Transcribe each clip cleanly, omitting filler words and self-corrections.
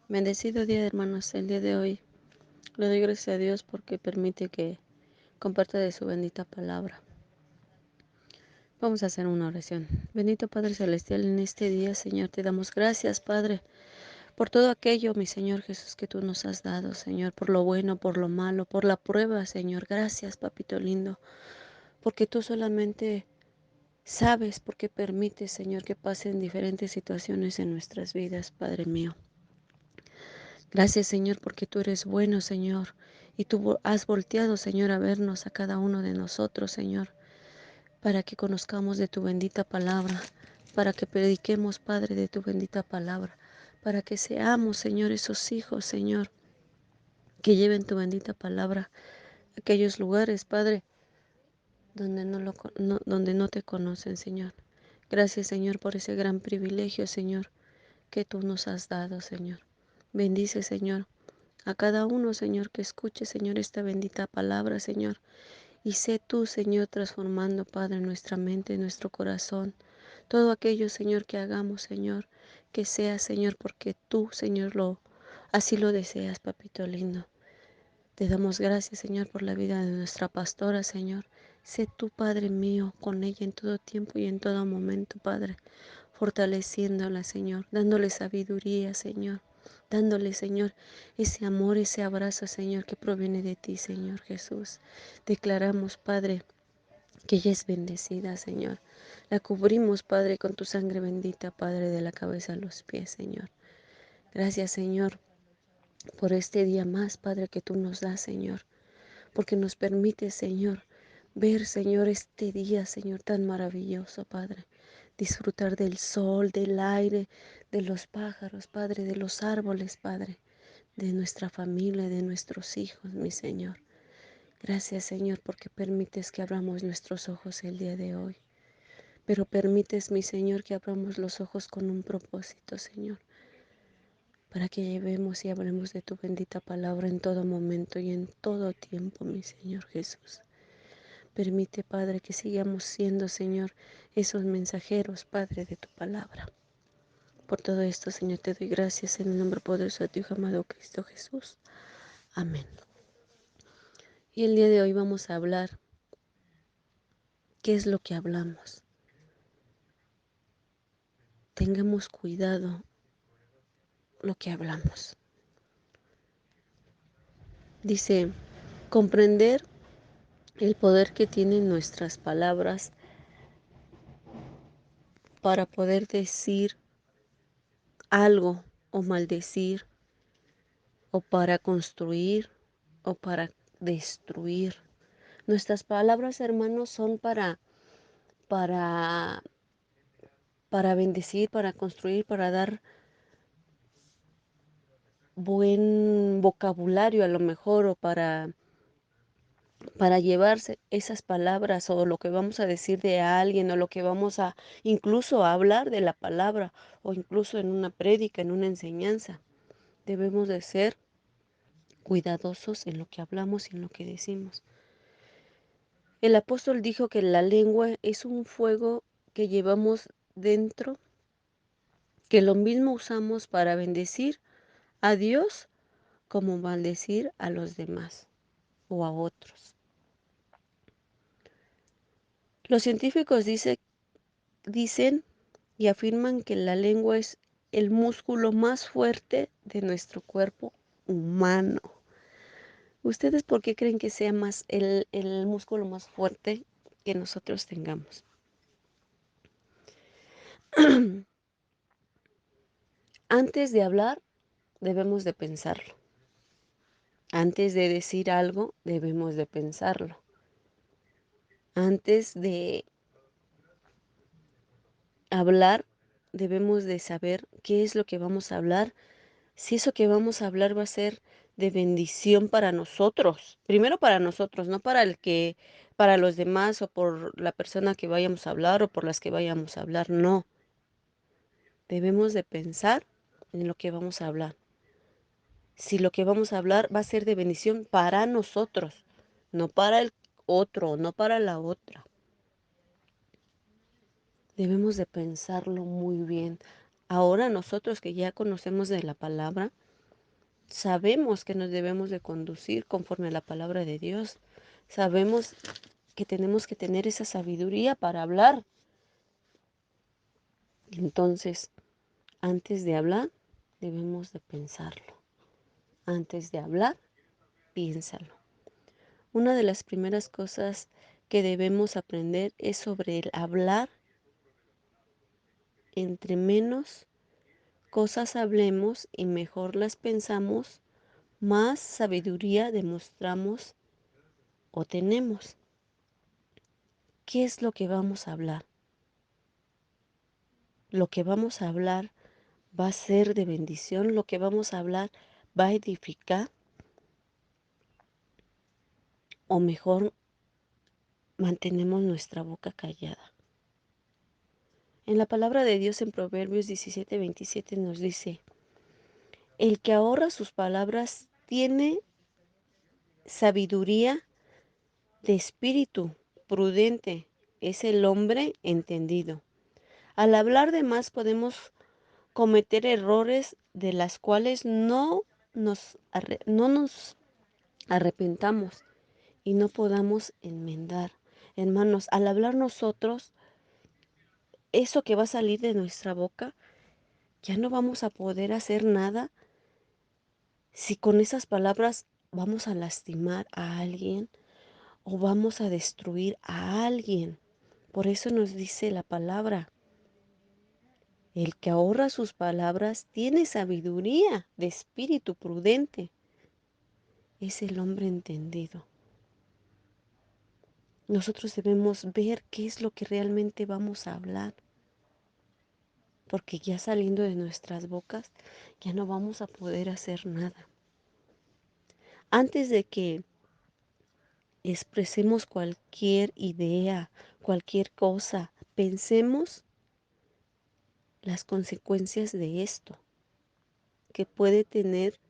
Bendecido día, hermanos. El día de hoy le doy gracias a Dios porque permite que comparta de su bendita palabra. Vamos a hacer una oración. Bendito Padre Celestial, en este día, Señor, te damos gracias, Padre, por todo aquello, mi Señor Jesús, que tú nos has dado, Señor, por lo bueno, por lo malo, por la prueba, Señor. Gracias, Papito lindo, porque tú solamente sabes por qué permites, Señor, que pasen diferentes situaciones en nuestras vidas, Padre mío. Gracias, Señor, porque tú eres bueno, Señor, y tú has volteado, Señor, a vernos a cada uno de nosotros, Señor, para que conozcamos de tu bendita palabra, para que prediquemos, Padre, de tu bendita palabra, para que seamos, Señor, esos hijos, Señor, que lleven tu bendita palabra a aquellos lugares, Padre, donde no te conocen, Señor. Gracias, Señor, por ese gran privilegio, Señor, que tú nos has dado, Señor. Bendice, Señor, a cada uno, Señor, que escuche, Señor, esta bendita palabra, Señor. Y sé tú, Señor, transformando, Padre, nuestra mente, nuestro corazón. Todo aquello, Señor, que hagamos, Señor, que sea, Señor, porque tú, Señor, así lo deseas, papito lindo. Te damos gracias, Señor, por la vida de nuestra pastora, Señor. Sé tú, Padre mío, con ella en todo tiempo y en todo momento, Padre, fortaleciéndola, Señor, dándole sabiduría, Señor, dándole, Señor, ese amor, ese abrazo, Señor, que proviene de ti, Señor Jesús. Declaramos, Padre, que ella es bendecida, Señor. La cubrimos, Padre, con tu sangre bendita, Padre, de la cabeza a los pies, Señor. Gracias, Señor, por este día más, Padre, que tú nos das, Señor, porque nos permite, Señor, ver, Señor, este día, Señor, tan maravilloso, Padre. Disfrutar del sol, del aire, de los pájaros, Padre, de los árboles, Padre, de nuestra familia, de nuestros hijos, mi Señor. Gracias, Señor, porque permites que abramos nuestros ojos el día de hoy. Pero permites, mi Señor, que abramos los ojos con un propósito, Señor, para que llevemos y hablemos de tu bendita palabra en todo momento y en todo tiempo, mi Señor Jesús. Permite, Padre, que sigamos siendo, Señor, esos mensajeros, Padre, de tu palabra. Por todo esto, Señor, te doy gracias en el nombre poderoso de tu Hijo amado Cristo Jesús. Amén. Y el día de hoy vamos a hablar qué es lo que hablamos. Tengamos cuidado lo que hablamos. Dice, comprender el poder que tienen nuestras palabras para poder decir algo o maldecir o para construir o para destruir. Nuestras palabras, hermanos, son para, para bendecir, para construir, para dar buen vocabulario a lo mejor o para llevarse esas palabras o lo que vamos a decir de alguien o lo que vamos a incluso a hablar de la palabra o incluso en una prédica, en una enseñanza. Debemos de ser cuidadosos en lo que hablamos y en lo que decimos. El apóstol dijo que la lengua es un fuego que llevamos dentro, que lo mismo usamos para bendecir a Dios como maldecir a los demás o a otros. Los científicos dicen y afirman que la lengua es el músculo más fuerte de nuestro cuerpo humano. ¿Ustedes por qué creen que sea más el músculo más fuerte que nosotros tengamos? Antes de hablar, debemos de pensarlo. Antes de decir algo, debemos de pensarlo. Antes de hablar, debemos de saber qué es lo que vamos a hablar, si eso que vamos a hablar va a ser de bendición para nosotros, primero para nosotros, no para los demás o por la persona que vayamos a hablar o por las que vayamos a hablar, no. Debemos de pensar en lo que vamos a hablar. Si lo que vamos a hablar va a ser de bendición para nosotros, no para el otro, no para la otra. Debemos de pensarlo muy bien. Ahora nosotros que ya conocemos de la palabra, Sabemos que nos debemos de conducir conforme a la palabra de Dios. Sabemos que tenemos que tener esa sabiduría para hablar. Entonces, antes de hablar, debemos de pensarlo. Antes de hablar, piénsalo. Una de las primeras cosas que debemos aprender es sobre el hablar. Entre menos cosas hablemos y mejor las pensamos, más sabiduría demostramos o tenemos. ¿Qué es lo que vamos a hablar? Lo que vamos a hablar va a ser de bendición, lo que vamos a hablar va a edificar, o mejor mantenemos nuestra boca callada. En la palabra de Dios en Proverbios 17:27 nos dice, el que ahorra sus palabras tiene sabiduría de espíritu prudente, es el hombre entendido. Al hablar de más podemos cometer errores de las cuales no nos arrepentamos y no podamos enmendar. Hermanos, al hablar nosotros, eso que va a salir de nuestra boca, ya no vamos a poder hacer nada si con esas palabras vamos a lastimar a alguien o vamos a destruir a alguien. Por eso nos dice la palabra, el que ahorra sus palabras tiene sabiduría de espíritu prudente, es el hombre entendido. Nosotros debemos ver qué es lo que realmente vamos a hablar, porque ya saliendo de nuestras bocas ya no vamos a poder hacer nada. Antes de que expresemos cualquier idea, cualquier cosa, pensemos las consecuencias de esto que puede tener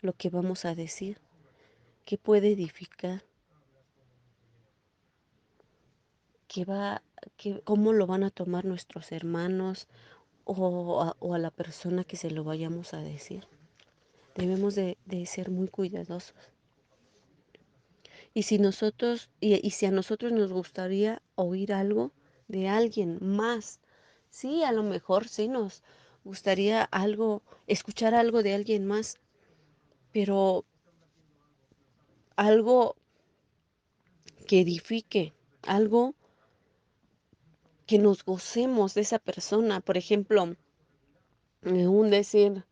lo que vamos a decir, que puede edificar, que va, cómo lo van a tomar nuestros hermanos o a la persona que se lo vayamos a decir. Debemos de ser muy cuidadosos. Y si a nosotros nos gustaría oír algo de alguien más, sí, a lo mejor sí nos gustaría algo, escuchar algo de alguien más, pero algo que edifique, algo que nos gocemos de esa persona. Por ejemplo, un decir,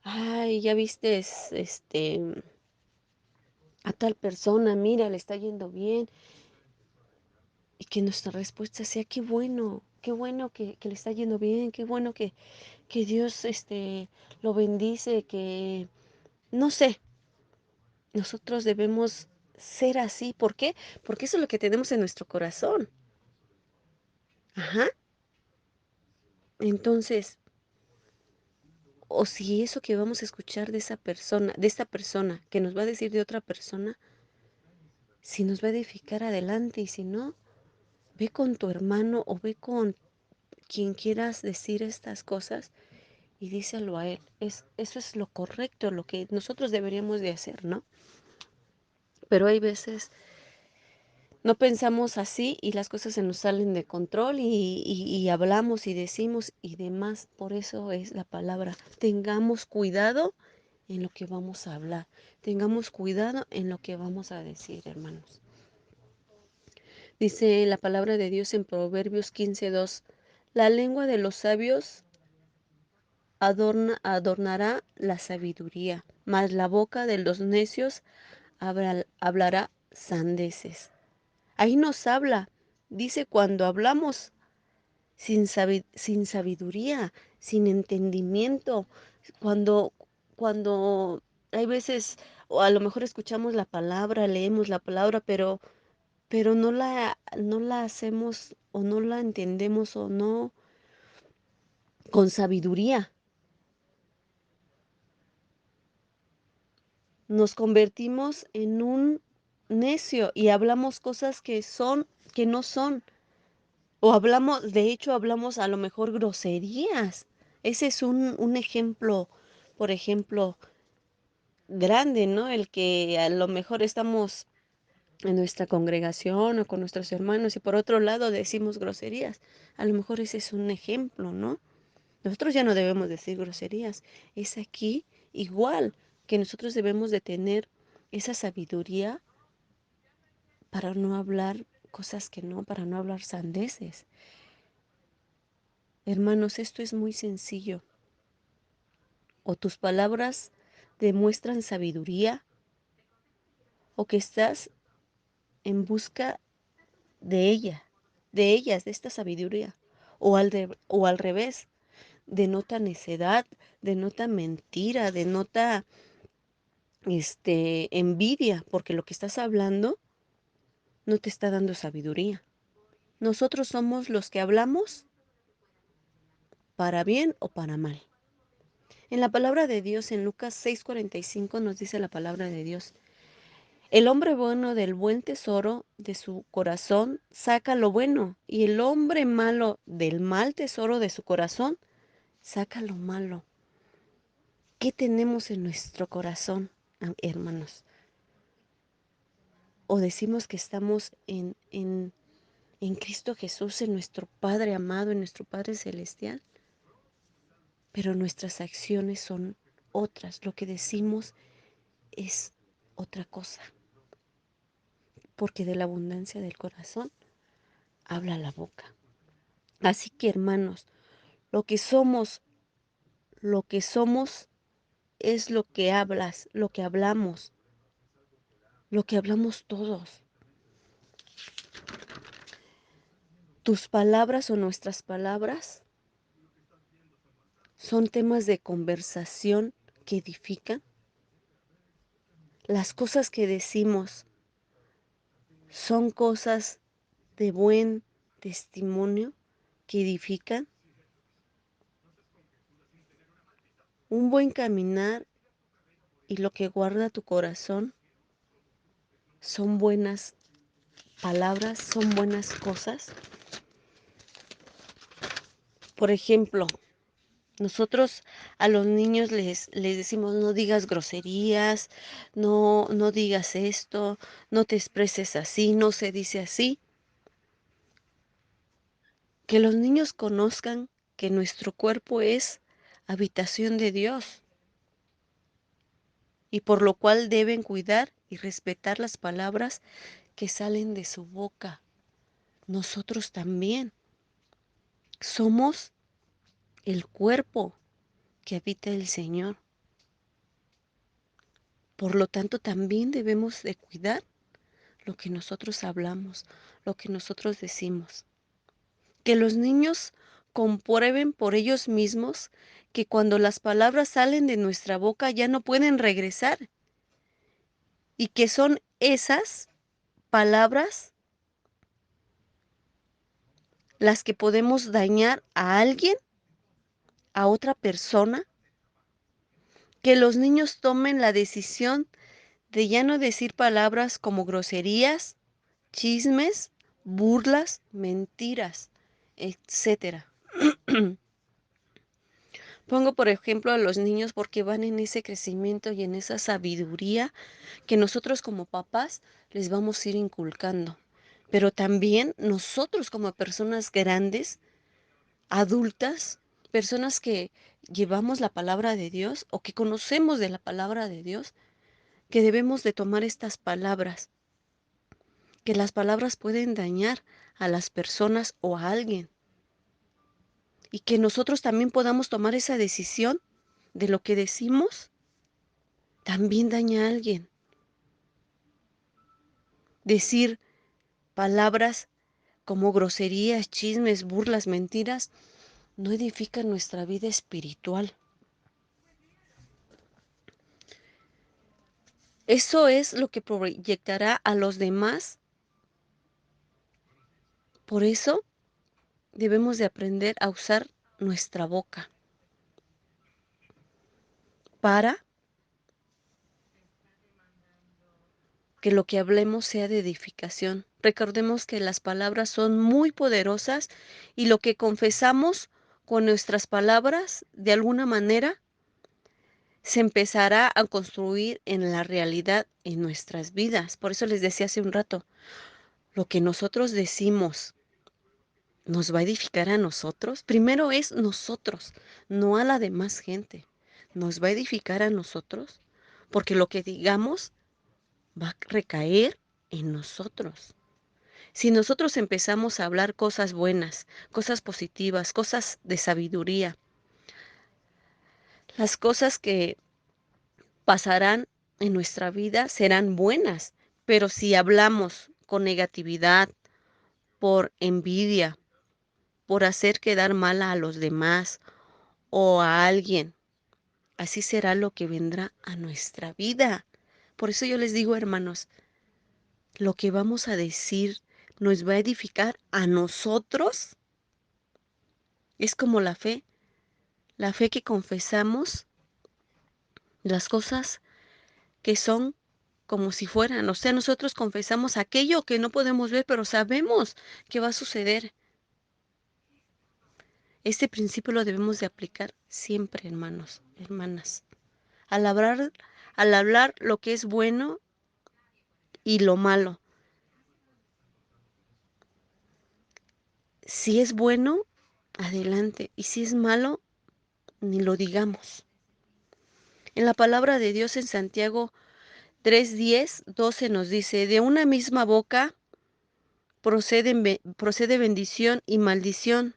ay, ya viste, a tal persona, mira, le está yendo bien. Y que nuestra respuesta sea, qué bueno que le está yendo bien, qué bueno que Dios lo bendice, que no sé, nosotros debemos ser así. ¿Por qué? Porque eso es lo que tenemos en nuestro corazón. Ajá. Entonces, o si eso que vamos a escuchar de esa persona, de esta persona, que nos va a decir de otra persona, si nos va a edificar adelante y si no, ve con tu hermano o ve con quien quieras decir estas cosas y díselo a él. Eso es lo correcto, lo que nosotros deberíamos de hacer, ¿no? Pero hay veces no pensamos así y las cosas se nos salen de control y hablamos y decimos y demás. Por eso es la palabra. Tengamos cuidado en lo que vamos a hablar. Tengamos cuidado en lo que vamos a decir, hermanos. Dice la palabra de Dios en Proverbios 15:2. La lengua de los sabios adornará la sabiduría, mas la boca de los necios hablará sandeces. Ahí nos habla, dice, cuando hablamos sin sabiduría, sin entendimiento, cuando, cuando hay veces, o a lo mejor escuchamos la palabra, leemos la palabra, pero no la hacemos o no la entendemos o no con sabiduría. Nos convertimos en un necio y hablamos cosas que no son. O hablamos, de hecho, hablamos a lo mejor groserías. Ese es un ejemplo por ejemplo, grande, ¿no? El que a lo mejor estamos en nuestra congregación o con nuestros hermanos y por otro lado decimos groserías. A lo mejor ese es un ejemplo, ¿no? Nosotros ya no debemos decir groserías. Es aquí igual que nosotros debemos de tener esa sabiduría para no hablar cosas que no, para no hablar sandeces. Hermanos, esto es muy sencillo. O tus palabras demuestran sabiduría o que estás en busca de ella, de ellas, de esta sabiduría. O al revés, denota necedad, denota mentira, denota envidia, porque lo que estás hablando no te está dando sabiduría. Nosotros somos los que hablamos para bien o para mal. En la palabra de Dios, en Lucas 6:45 nos dice la palabra de Dios: el hombre bueno del buen tesoro de su corazón saca lo bueno, y el hombre malo del mal tesoro de su corazón saca lo malo. ¿Qué tenemos en nuestro corazón, hermanos? O decimos que estamos en Cristo Jesús, en nuestro Padre amado, en nuestro Padre celestial, pero nuestras acciones son otras. Lo que decimos es otra cosa, porque de la abundancia del corazón habla la boca. Así que, hermanos, lo que somos es lo que hablas, lo que hablamos todos. Tus palabras o nuestras palabras son temas de conversación que edifican. Las cosas que decimos son cosas de buen testimonio que edifican. Un buen caminar y lo que guarda tu corazón son buenas palabras, son buenas cosas. Por ejemplo, nosotros a los niños les decimos: no digas groserías, no digas esto, no te expreses así, no se dice así. Que los niños conozcan que nuestro cuerpo es habitación de Dios y por lo cual deben cuidar y respetar las palabras que salen de su boca. Nosotros también somos el cuerpo que habita el Señor. Por lo tanto, también debemos de cuidar lo que nosotros hablamos, lo que nosotros decimos. Que los niños comprueben por ellos mismos que cuando las palabras salen de nuestra boca ya no pueden regresar y que son esas palabras las que podemos dañar a alguien, a otra persona. Que los niños tomen la decisión de ya no decir palabras como groserías, chismes, burlas, mentiras, etcétera. Pongo por ejemplo a los niños porque van en ese crecimiento y en esa sabiduría que nosotros como papás les vamos a ir inculcando. Pero también nosotros como personas grandes, adultas, personas que llevamos la palabra de Dios o que conocemos de la palabra de Dios, que debemos de tomar estas palabras, que las palabras pueden dañar a las personas o a alguien y que nosotros también podamos tomar esa decisión de lo que decimos también daña a alguien. Decir palabras como groserías, chismes, burlas, mentiras, no edifican nuestra vida espiritual. Eso es lo que proyectará a los demás. Por eso debemos de aprender a usar nuestra boca para que lo que hablemos sea de edificación. Recordemos que las palabras son muy poderosas y lo que confesamos con nuestras palabras, de alguna manera, se empezará a construir en la realidad en nuestras vidas. Por eso les decía hace un rato, lo que nosotros decimos nos va a edificar a nosotros. Primero es nosotros, no a la demás gente. Nos va a edificar a nosotros, porque lo que digamos va a recaer en nosotros. Si nosotros empezamos a hablar cosas buenas, cosas positivas, cosas de sabiduría, las cosas que pasarán en nuestra vida serán buenas, pero si hablamos con negatividad, por envidia, por hacer quedar mal a los demás o a alguien, así será lo que vendrá a nuestra vida. Por eso yo les digo, hermanos, lo que vamos a decir nos va a edificar a nosotros. Es como la fe que confesamos las cosas que son como si fueran. O sea, nosotros confesamos aquello que no podemos ver, pero sabemos que va a suceder. Este principio lo debemos de aplicar siempre, hermanos, hermanas. Al hablar, al hablar lo que es bueno y lo malo. Si es bueno, adelante. Y si es malo, ni lo digamos. En la palabra de Dios en Santiago 3:10-12 nos dice, de una misma boca procede bendición y maldición.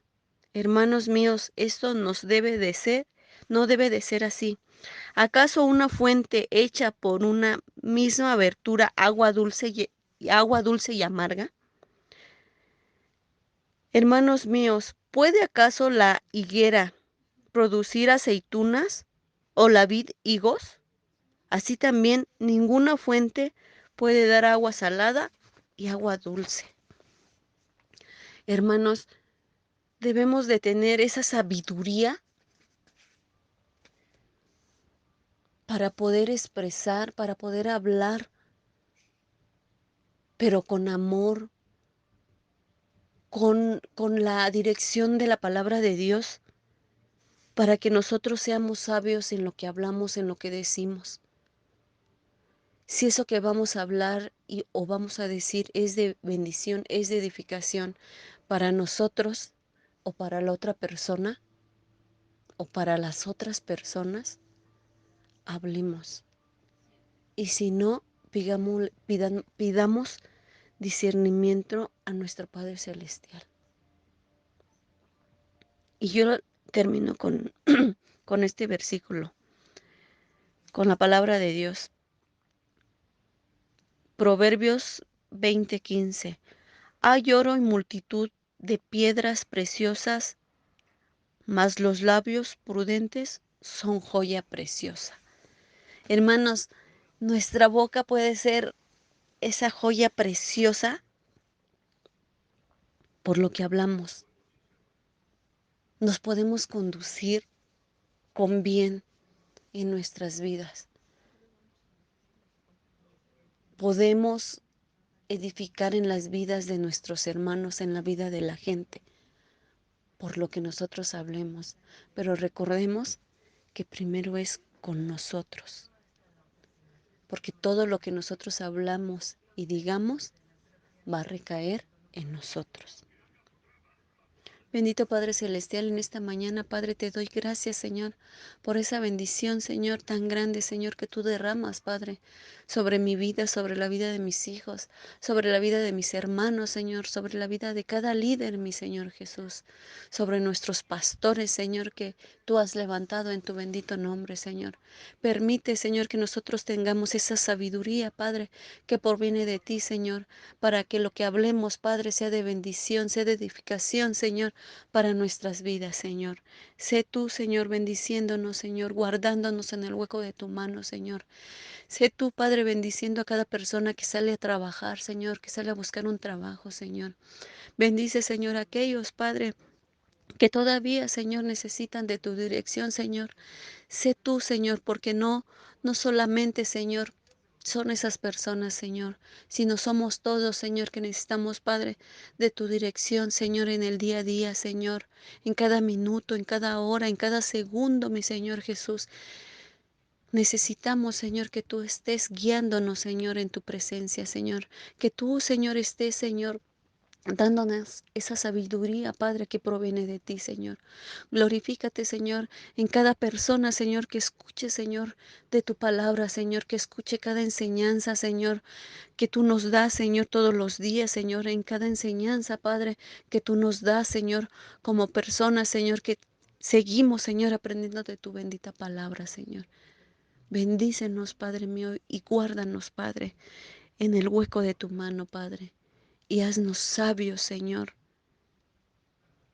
Hermanos míos, esto no debe de ser así. ¿Acaso una fuente hecha por una misma abertura, agua dulce y amarga? Hermanos míos, ¿puede acaso la higuera producir aceitunas o la vid higos? Así también ninguna fuente puede dar agua salada y agua dulce. Hermanos, debemos de tener esa sabiduría para poder expresar, para poder hablar, pero con amor, con la dirección de la palabra de Dios, para que nosotros seamos sabios en lo que hablamos, en lo que decimos. Si eso que vamos a hablar o vamos a decir es de bendición, es de edificación para nosotros o para la otra persona o para las otras personas, hablemos. Y si no, pidamos discernimiento a nuestro Padre Celestial. Y yo termino con, con este versículo, con la palabra de Dios. Proverbios 20:15. Hay oro y multitud de piedras preciosas, mas los labios prudentes son joya preciosa. Hermanos, nuestra boca puede ser esa joya preciosa por lo que hablamos. Nos podemos conducir con bien en nuestras vidas. Podemos edificar en las vidas de nuestros hermanos, en la vida de la gente, por lo que nosotros hablemos. Pero recordemos que primero es con nosotros, porque todo lo que nosotros hablamos y digamos va a recaer en nosotros. Bendito Padre Celestial, en esta mañana, Padre, te doy gracias, Señor, por esa bendición, Señor, tan grande, Señor, que tú derramas, Padre, sobre mi vida, sobre la vida de mis hijos, sobre la vida de mis hermanos, Señor, sobre la vida de cada líder, mi Señor Jesús, sobre nuestros pastores, Señor, que tú has levantado en tu bendito nombre, Señor. Permite, Señor, que nosotros tengamos esa sabiduría, Padre, que proviene de ti, Señor, para que lo que hablemos, Padre, sea de bendición, sea de edificación, Señor, para nuestras vidas, Señor. Sé tú, Señor, bendiciéndonos, Señor, guardándonos en el hueco de tu mano, Señor. Sé tú, Padre, bendiciendo a cada persona que sale a trabajar, Señor, que sale a buscar un trabajo, Señor. Bendice, Señor, a aquellos, Padre, que todavía, Señor, necesitan de tu dirección, Señor. Sé tú, Señor, porque no solamente, Señor, son esas personas, Señor, sino somos todos, Señor, que necesitamos, Padre, de tu dirección, Señor, en el día a día, Señor, en cada minuto, en cada hora, en cada segundo, mi Señor Jesús. Necesitamos, Señor, que tú estés guiándonos, Señor, en tu presencia, Señor. Que tú, Señor, estés, Señor, dándonos esa sabiduría, Padre, que proviene de ti, Señor. Glorifícate, Señor, en cada persona, Señor, que escuche, Señor, de tu palabra, Señor, que escuche cada enseñanza, Señor, que tú nos das, Señor, todos los días, Señor, en cada enseñanza, Padre, que tú nos das, Señor, como personas, Señor, que seguimos, Señor, aprendiendo de tu bendita palabra, Señor. Bendícenos, Padre mío, y guárdanos, Padre, en el hueco de tu mano, Padre, y haznos sabios, Señor,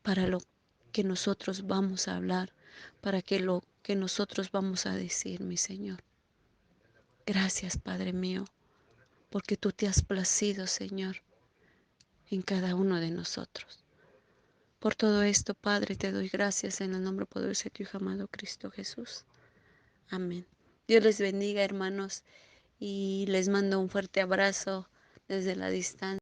para lo que nosotros vamos a hablar, para que lo que nosotros vamos a decir, mi Señor. Gracias, Padre mío, porque tú te has placido, Señor, en cada uno de nosotros. Por todo esto, Padre, te doy gracias en el nombre poderoso de tu Hijo amado Cristo Jesús. Amén. Dios les bendiga, hermanos, y les mando un fuerte abrazo desde la distancia.